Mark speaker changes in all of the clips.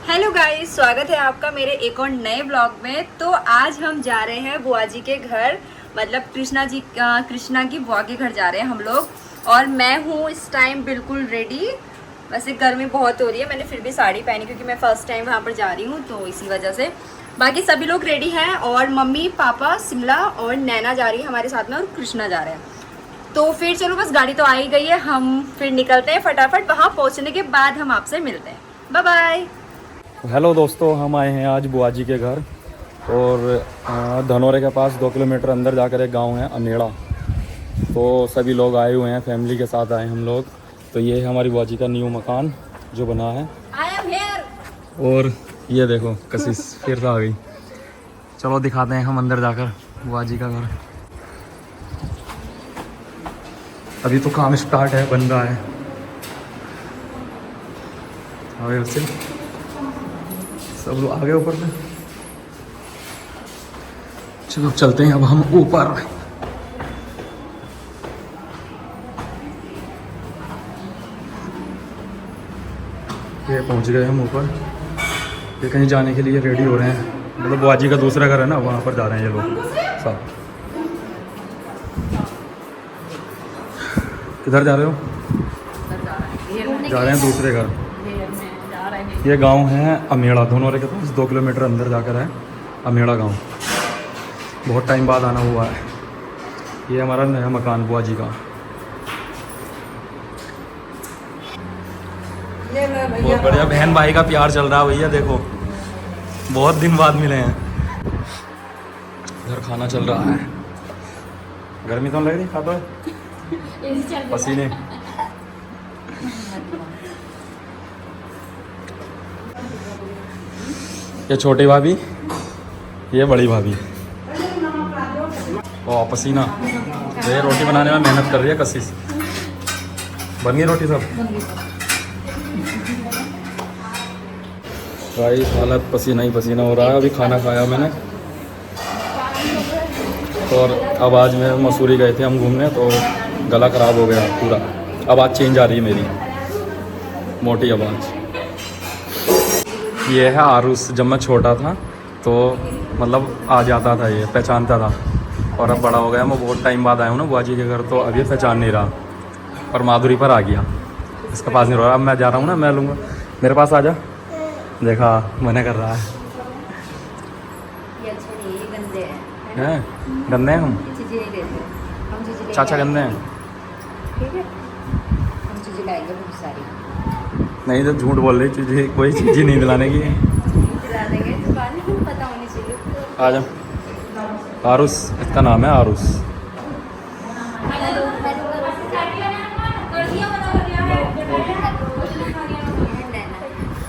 Speaker 1: Hello guys, स्वागत है आपका मेरे एक और नए ब्लॉग में। तो आज हम जा रहे हैं बुआ जी के घर, मतलब कृष्णा की बुआ के घर जा रहे हैं हम लोग। और मैं हूँ इस टाइम बिल्कुल रेडी। वैसे गर्मी बहुत हो रही है, मैंने फिर भी साड़ी पहनी क्योंकि मैं फर्स्ट टाइम वहाँ पर जा रही हूँ, तो इसी वजह से। बाकी सभी लोग रेडी हैं और मम्मी पापा शिमला और नैना जा रही है हमारे साथ में और कृष्णा जा रहे हैं। तो फिर चलो, बस गाड़ी तो आ ही गई है, हम फिर निकलते हैं फटाफट। वहाँ पहुँचने के बाद हम आपसे मिलते हैं। Bye bye.
Speaker 2: हेलो दोस्तों, हम आए हैं आज बुआ जी के घर और धनौरे के पास 2 किलोमीटर अंदर जाकर एक गांव है अमेड़ा। तो सभी लोग आए हुए हैं, फैमिली के साथ आए हम लोग। तो ये है हमारी बुआ जी का न्यू मकान जो बना है। और ये देखो कशिश फिर से आ गई। चलो दिखाते हैं हम अंदर जाकर बुआ जी का घर। अभी तो काम स्टार्ट है, बन रहा है। आगे उससे सब लोग आ गए ऊपर पे। चलो चलते हैं अब हम ऊपर। ये पहुंच गए हम ऊपर। ये कहीं जाने के लिए रेडी हो रहे हैं, मतलब बुआ जी का दूसरा घर है ना, वहाँ पर जा रहे हैं ये लोग सब। किधर जा रहे हो? जा रहे हैं दूसरे घर। ये गांव है अमेड़ा, धनौरे के पास 2 किलोमीटर अंदर जाकर है अमेड़ा गांव। बहुत टाइम बाद आना हुआ है। ये हमारा नया मकान बुआ जी का। बहुत बढ़िया, बहन भाई का प्यार चल रहा है भैया। देखो बहुत दिन बाद मिले हैं। इधर खाना चल रहा है। गर्मी तो नहीं लग रही? खाता है पसीने। ये छोटी भाभी, ये बड़ी भाभी। ओ पसीना। ये रोटी बनाने में मेहनत कर रही है कशिश। बन गई रोटी सब? भाई हालत पसीना ही पसीना हो रहा है। अभी खाना खाया मैंने। तो और अब आज मैं मसूरी गए थे हम घूमने, तो गला ख़राब हो गया पूरा। आवाज़ चेंज आ रही है मेरी, मोटी आवाज़। ये है आरूस। जब मैं छोटा था तो मतलब आ जाता था, ये पहचानता था। और अब बड़ा हो गया, मैं बहुत टाइम बाद आया हूँ ना बुआ जी के घर, तो अब ये पहचान नहीं रहा। और माधुरी पर आ गया, इसके पास नहीं रहा। अब मैं जा रहा हूँ ना, मैं लूँगा। मेरे पास आ जा। देखा, मना कर रहा है। हैं गंदे हैं हम? चाचा गंदे हैं? नहीं तो झूठ बोल रही, चीज़ें कोई चीज़ ही नहीं दिलाने की। आ जा। आरूस इसका नाम है, आरूस।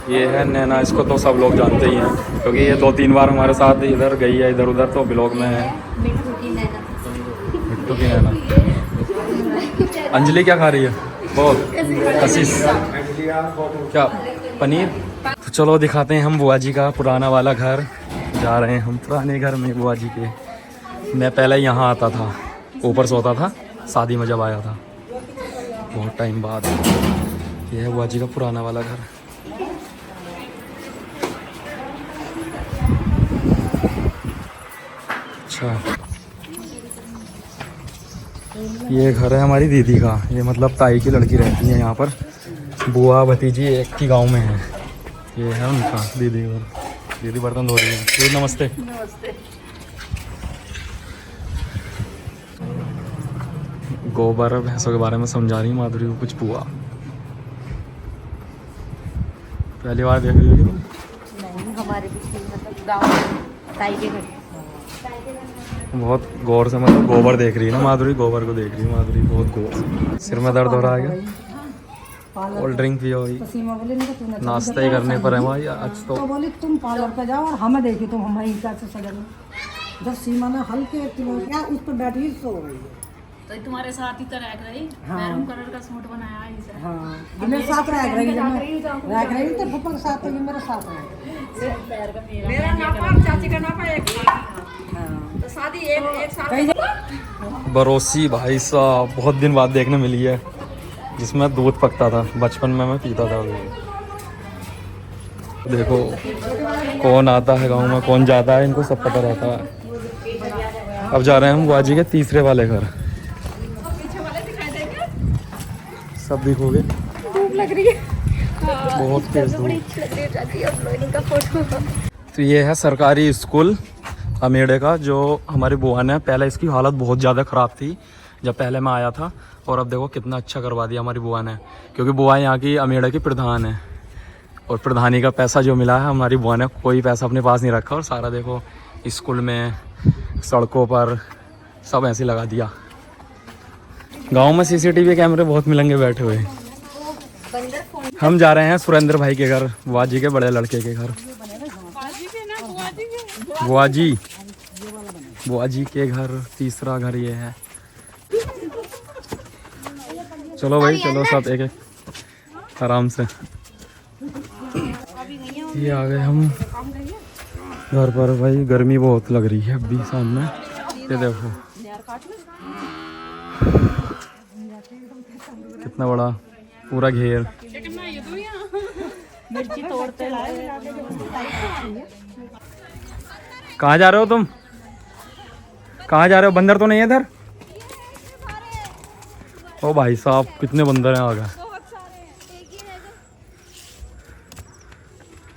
Speaker 2: ये है नैना। इसको तो सब लोग जानते ही हैं क्योंकि ये 2-3 बार हमारे साथ इधर गई है, इधर उधर, तो ब्लॉग में है। मिट्टू की नैना। अंजलि क्या खा रही है? बहुत कशिश। क्या पनीर? तो चलो दिखाते हैं हम बुआ जी का पुराना वाला घर। जा रहे हैं हम पुराने घर में बुआ जी के। मैं पहले यहाँ आता था, ऊपर सोता था शादी में जब आया था, बहुत टाइम बाद। ये है बुआ जी का पुराना वाला घर। अच्छा, ये घर है हमारी दीदी का। ये मतलब ताई की लड़की रहती है यहाँ पर। बुआ भतीजी एक ही गांव में है। ये है उनका दीदी। और दीदी बर्तन धो रही है। दीदी नमस्ते।
Speaker 1: नमस्ते।
Speaker 2: गोबर भैंसों के बारे में समझा रही माधुरी को कुछ। बुआ पहली बार देख रही है?
Speaker 1: नहीं, हमारे मतलब गाँव ताई के घर।
Speaker 2: बहुत गौर से, मतलब गोबर देख रही है ना माधुरी, गोबर को देख रही है माधुरी बहुत गौर से। सिर में दर्द हो रहा है क्या? कोल्ड ड्रिंक पियो। नाश्ता ही करने पर है भाई आज तो।
Speaker 3: बोली तुम पार्लर पे जाओ और हमें देखी तुम हमारी से सजन। जब सीमा ने हल्के क्या उस पर बैठी सो गई,
Speaker 4: तो तुम्हारे साथ ही तो रह रही। मैरून कलर का सूट बनाया है इसे।
Speaker 3: हाँ मेरे साथ रह रही तो पापा के साथ मेरे साथ रह।
Speaker 4: मेरा नापा चाची का नापा एक। तो शादी एक साथ।
Speaker 2: बरोसी भाई साहब बहुत दिन बाद देखने मिली है, जिसमें दूध पकता था। बचपन में मैं पीता था। देखो कौन आता है गांव में, कौन जाता है, इनको सब पता रहता है। अब जा रहे हैं हम बुआ जी के तीसरे वाले घर। सब दिखोगे,
Speaker 1: भूख लग रही है,
Speaker 2: बहुत तेज धूप।
Speaker 1: फोटो।
Speaker 2: तो ये है सरकारी स्कूल अमेड़े का, जो हमारी बुआ ने, पहले इसकी हालत बहुत ज़्यादा ख़राब थी जब पहले मैं आया था, और अब देखो कितना अच्छा करवा दिया हमारी बुआ ने, क्योंकि बुआ यहाँ की अमेड़े की प्रधान है, और प्रधानी का पैसा जो मिला है हमारी बुआ ने कोई पैसा अपने पास नहीं रखा, और सारा देखो स्कूल में, सड़कों पर सब ऐसे लगा दिया। गांव में सीसीटीवी कैमरे बहुत मिलेंगे बैठे हुए। हम जा रहे हैं सुरेंद्र भाई के घर, बुआ जी के बड़े लड़के के घर। बुआ जी के घर, तीसरा घर ये है। चलो भाई चलो, सब एक एक आराम से। ये आ गए हम घर पर। भाई गर्मी बहुत लग रही है अभी सामने, ये देखो कितना बड़ा पूरा घेर।
Speaker 4: मिर्ची तोड़ते
Speaker 2: कहाँ जा रहे हो तुम? कहाँ जा रहे हो? बंदर तो नहीं है इधर? ओ भाई साहब कितने बंदर हैं आगे।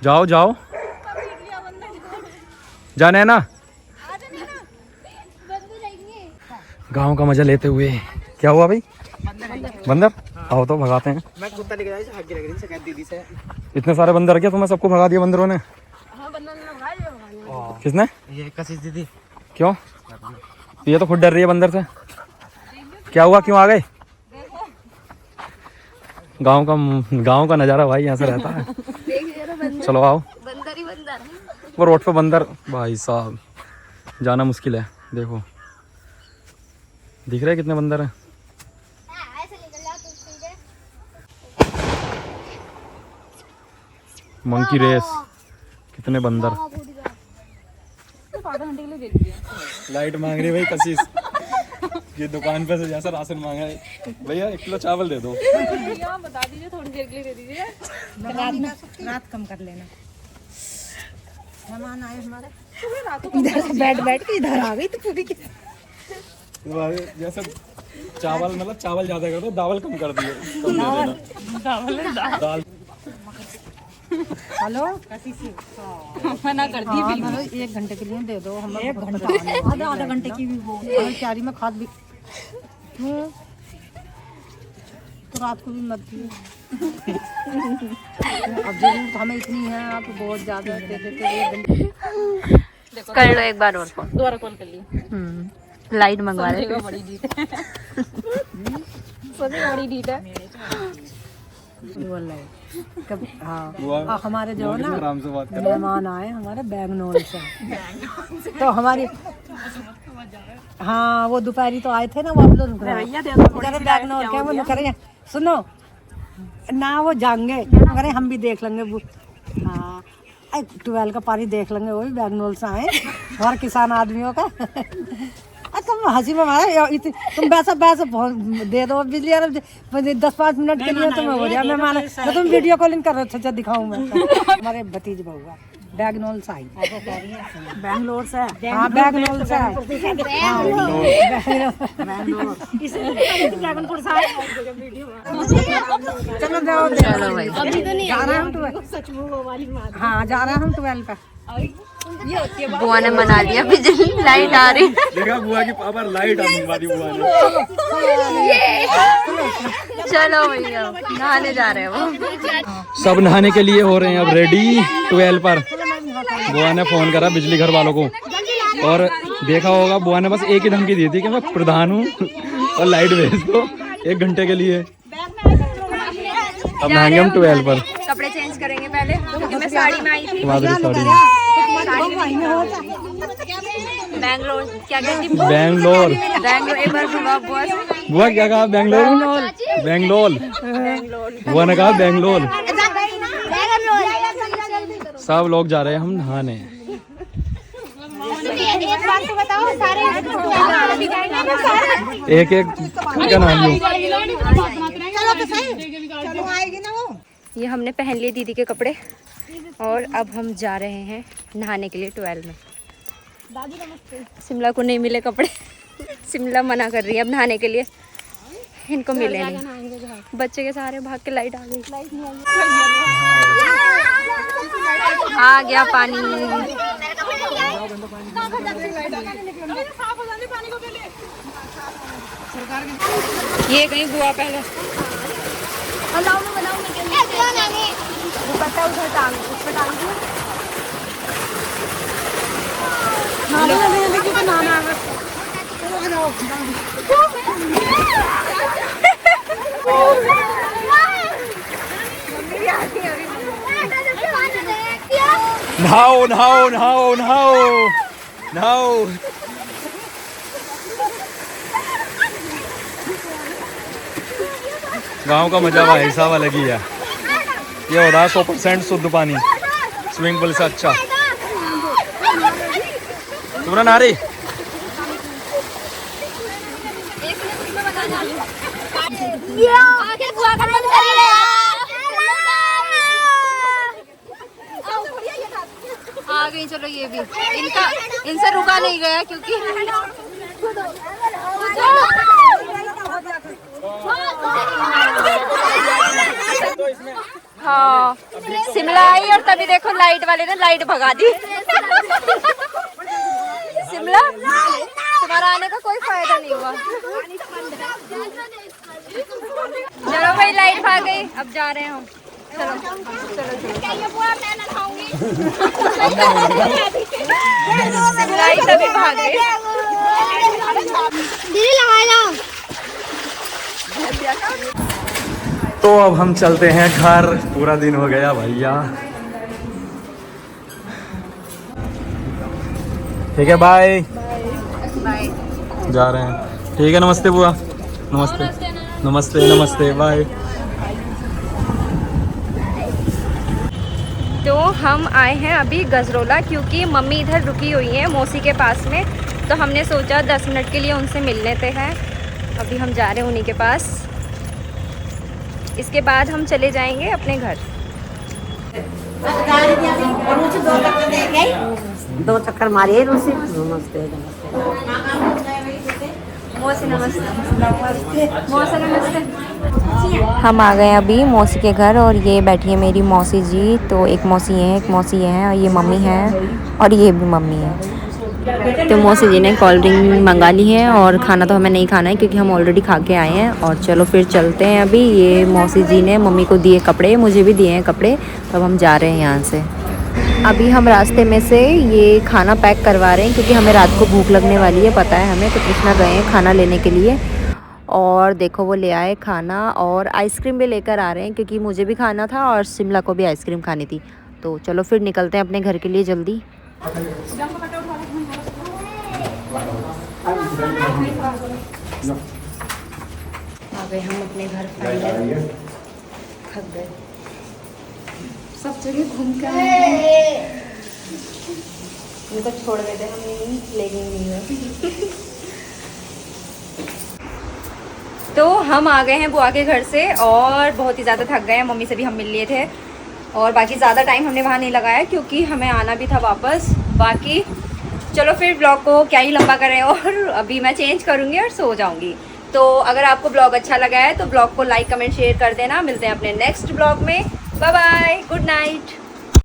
Speaker 2: जाओ जाओ, जाने है ना। गांव का मजा लेते हुए। क्या हुआ भाई? बंदर? आओ तो भगाते हैं।
Speaker 5: मैं कुत्ता लेके जाए हग लग रही है दीदी से।
Speaker 2: इतने सारे बंदर, क्या तुम्हें सबको भगा दिया बंदरों ने? किसने?
Speaker 5: ये कशिश दीदी।
Speaker 2: क्यों? ये तो खुद डर रही है बंदर से। क्या हुआ, क्यों आ गए? गांव का नज़ारा भाई यहाँ से रहता है। चलो आओ।
Speaker 1: बंदर ही बंदर।
Speaker 2: वो रोड पे बंदर भाई साहब, जाना मुश्किल है। देखो दिख रहे कितने बंदर हैं। मंकी रेस, कितने बंदर। लाइट मांग रही भाई कशिश। ये दुकान पे से जैसा राशन मांगा है, भैया 1 किलो चावल दे दो।
Speaker 4: बता दीजिए, थोड़ी देर के लिए दे दीजिए।
Speaker 3: रात कम कर लेना। मेहमान आए हमारे, इधर से बैठ के इधर आ गई तो पूरी की
Speaker 2: जैसे चावल, मतलब चावल ज्यादा कर दो, दावल कम कर दिए। दाल।
Speaker 3: हेलो,
Speaker 4: मना कर दी।
Speaker 3: 1 घंटे के लिए दे दो। हम 1 घंटा आधा घंटे की भी वो क्यारी में खाद भी क्यों, तो रात को भी मत दिए। अब जरूरत हमें इतनी है, आप बहुत ज्यादा दे देते। 1 घंटे
Speaker 1: कर लो एक बार और फोन।
Speaker 4: दोबारा कॉल कर ली।
Speaker 1: लाइट मंगवा रहे थे।
Speaker 4: बड़ी डीट है। सोने बड़ी डीट है।
Speaker 3: कब हाँ, हमारे जो है ना मेहमान आए हमारे बैंगलोर से, तो हमारी हाँ वो दोपहरी तो आए थे ना, वो अब लोग बैंगलोर क्या वो करेंगे, सुनो ना वो जाएंगे करें, हम भी देख लेंगे। हाँ 12 का पानी देख लेंगे, वो भी बैंगलोर से आए और किसान आदमियों का। तुम हंसी में मारा, तुम वैसा दे दो बिजली, 10-5 मिनट के लिए तुम्हें हो जाए। मैं माना तो तुम वीडियो कॉलिंग कर रहे हो, अच्छा दिखाऊं मैं। हमारे भतीज बहुआ बैंगलोर से आई।
Speaker 4: बैंगलोर से?
Speaker 3: हाँ बैंगलोर से आई। चलो
Speaker 1: चलो भाई,
Speaker 3: जा रहे हम 12। हाँ जा रहे हम 12 पे।
Speaker 1: बुआ ने मना लिया, बिजली लाइट आ रही।
Speaker 2: देखा बुआ की पावर, लाइट आ रही बुआ ने।
Speaker 1: चलो भैया, नहाने जा रहे हैं वो।
Speaker 2: सब नहाने के लिए हो रहे हैं अब रेडी 12 पर। बुआ ने फोन करा बिजली घर वालों को, और देखा होगा बुआ ने बस एक ही धमकी दी थी कि मैं प्रधान हूँ और लाइट भेज दो 1 घंटे के लिए। अब नहाएंगे हम 12 पर।
Speaker 1: कपड़े चेंज करेंगे पहले, क्योंकि मैं साड़ी में आई थी।
Speaker 2: तुम्हारी साड़ी
Speaker 1: बैंगलोर क्या कहती?
Speaker 2: बैंगलोर।
Speaker 1: एक बार बुआ बुआ से।
Speaker 2: बुआ क्या कहा? बैंगलोर। बैंगलोर बुआ ने कहा बैंगलोर। सब लोग जा रहे हैं हम नहाने।
Speaker 6: एक बात तो बताओ, सारे
Speaker 2: एक क्या नाम लो।
Speaker 3: चलो तो सही, चलो आएगी ना वो।
Speaker 1: ये हमने पहन लिए दीदी के कपड़े, और अब हम जा रहे हैं नहाने के लिए 12 में। शिमला को नहीं मिले कपड़े शिमला मना कर रही है अब नहाने के लिए, इनको मिले नहीं। बच्चे के सहारे भाग के लाइट आ गई, आ गया पानी। ये कहीं बुआ पहले दुपट्टा उधर टांग, उस पर टांग दो।
Speaker 2: नहाओ नहाओ नहाओ नहाओ नहाओ। गाँव का मजा भाई साहब अलग ही है। ये हो रहा है 100% शुद्ध पानी, स्विमिंग पूल से अच्छा। तुम्हारा नारी
Speaker 1: आ गई। चलो ये भी इनसे रुका नहीं गया क्योंकि हाँ शिमला आई और तभी देखो लाइट वाले ने लाइट भगा दी। शिमला तुम्हारा आने का कोई फायदा नहीं हुआ। चलो भाई लाइट भाग गई, अब जा रहे हैं हम। चलो चलो शिमला आई तभी भाग गई।
Speaker 6: दीदी लगा लो।
Speaker 2: तो अब हम चलते हैं घर, पूरा दिन हो गया भैया। ठीक है बाय
Speaker 1: बाय।
Speaker 2: जा रहे हैं। ठीक है नमस्ते बुआ। नमस्ते नमस्ते नमस्ते बाय।
Speaker 1: तो हम आए हैं अभी गजरोला क्योंकि मम्मी इधर रुकी हुई हैं मौसी के पास में, तो हमने सोचा 10 मिनट के लिए उनसे मिल लेते हैं। अभी हम जा रहे हैं उन्हीं के पास, इसके बाद हम चले जाएंगे अपने घर।
Speaker 3: 2 चक्कर मारिए रूसी। नमस्ते
Speaker 1: मौसी नमस्ते। मौसी नमस्ते। हम आ गए अभी मौसी के घर और ये बैठी है मेरी मौसी जी। तो एक मौसी है, एक मौसी है और ये मम्मी है और ये भी मम्मी है। तो मौसी जी ने कोल्ड ड्रिंक मंगा ली है और खाना तो हमें नहीं खाना है क्योंकि हम ऑलरेडी खा के आए हैं। और चलो फिर चलते हैं। अभी ये मौसी जी ने मम्मी को दिए कपड़े, मुझे भी दिए हैं कपड़े, तो अब हम जा रहे हैं यहाँ से। अभी हम रास्ते में से ये खाना पैक करवा रहे हैं क्योंकि हमें रात को भूख लगने वाली है, पता है हमें। तो कृष्णा गए हैं खाना लेने के लिए और देखो वो ले आए खाना और आइसक्रीम भी लेकर आ रहे हैं क्योंकि मुझे भी खाना था और शिमला को भी आइसक्रीम खानी थी। तो चलो फिर निकलते हैं अपने घर के लिए जल्दी। आ गए हम अपने घर, थक गए, सब जगह घूम के इनको छोड़ देते हम यहीं, लेकिन नहीं है। तो हम आ गए हैं बुआ के घर से और बहुत ही ज़्यादा थक गए हैं। मम्मी से भी हम मिल लिए थे और बाकी ज़्यादा टाइम हमने वहाँ नहीं लगाया क्योंकि हमें आना भी था वापस। बाकी चलो फिर ब्लॉग को क्या ही लंबा करें और अभी मैं चेंज करूँगी और सो जाऊँगी। तो अगर आपको ब्लॉग अच्छा लगा है तो ब्लॉग को लाइक कमेंट शेयर कर देना। मिलते हैं अपने नेक्स्ट ब्लॉग में। Bye bye, good night.